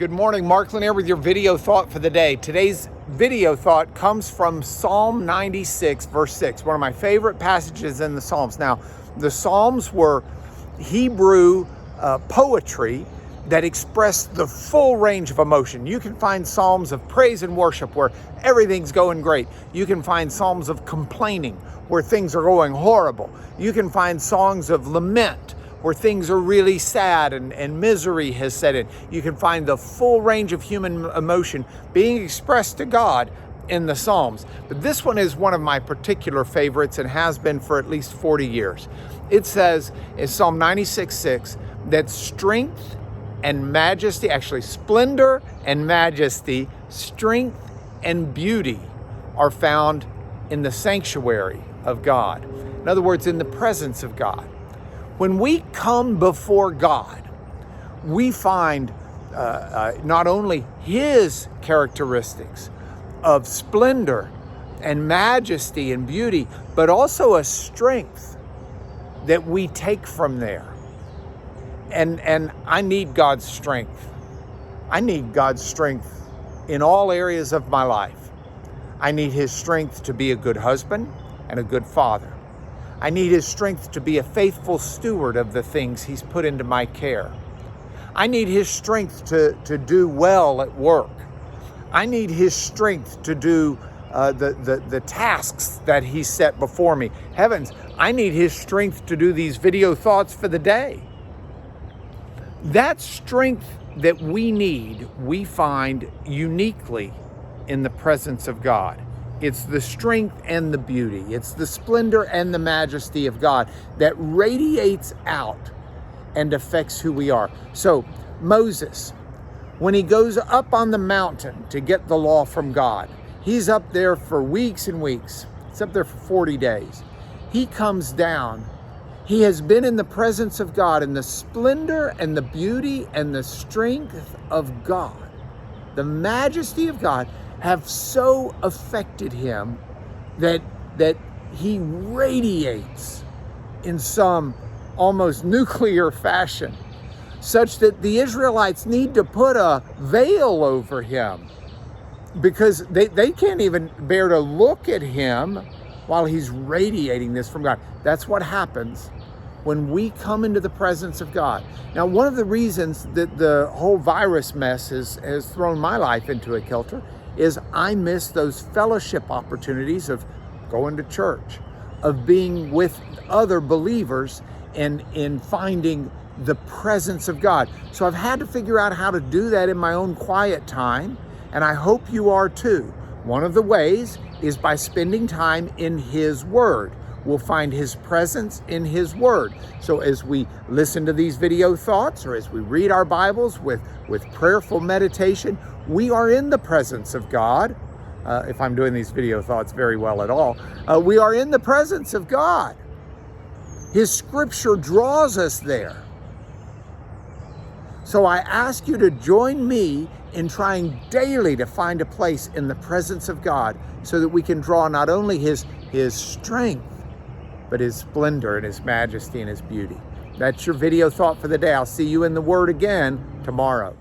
Good morning, Mark Lanier with your video thought for the day. Today's video thought comes from Psalm 96, verse 6, one of my favorite passages in the Psalms. Now, the Psalms were Hebrew poetry that expressed the full range of emotion. You can find psalms of praise and worship where everything's going great. You can find psalms of complaining where things are going horrible. You can find songs of lament where things are really sad and misery has set in. You can find the full range of human emotion being expressed to God in the Psalms. But this one is one of my particular favorites and has been for at least 40 years. It says in Psalm 96:6 that strength and majesty, actually splendor and majesty, strength and beauty are found in the sanctuary of God. In other words, in the presence of God. When we come before God, we find not only His characteristics of splendor and majesty and beauty, but also a strength that we take from there. And I need God's strength. I need God's strength in all areas of my life. I need His strength to be a good husband and a good father. I need His strength to be a faithful steward of the things He's put into my care. I need His strength to do well at work. I need His strength to do the tasks that He set before me. Heavens, I need His strength to do these video thoughts for the day. That strength that we need, we find uniquely in the presence of God. It's the strength and the beauty. It's the splendor and the majesty of God that radiates out and affects who we are. So Moses, when he goes up on the mountain to get the law from God, he's up there for weeks and weeks. It's up there for 40 days. He comes down. He has been in the presence of God, and the splendor and the beauty and the strength of God, the majesty of God, have so affected him that he radiates in some almost nuclear fashion, such that the Israelites need to put a veil over him because they can't even bear to look at him while he's radiating this from God. That's what happens when we come into the presence of God. Now, one of the reasons that the whole virus mess has thrown my life into a kilter is I miss those fellowship opportunities of going to church, of being with other believers and in finding the presence of God. So I've had to figure out how to do that in my own quiet time, and I hope you are too. One of the ways is by spending time in His Word. We'll find His presence in His Word. So as we listen to these video thoughts, or as we read our Bibles with prayerful meditation, we are in the presence of God. If I'm doing these video thoughts very well at all, we are in the presence of God. His Scripture draws us there. So I ask you to join me in trying daily to find a place in the presence of God so that we can draw not only His strength, but His splendor and His majesty and His beauty. That's your video thought for the day. I'll see you in the Word again tomorrow.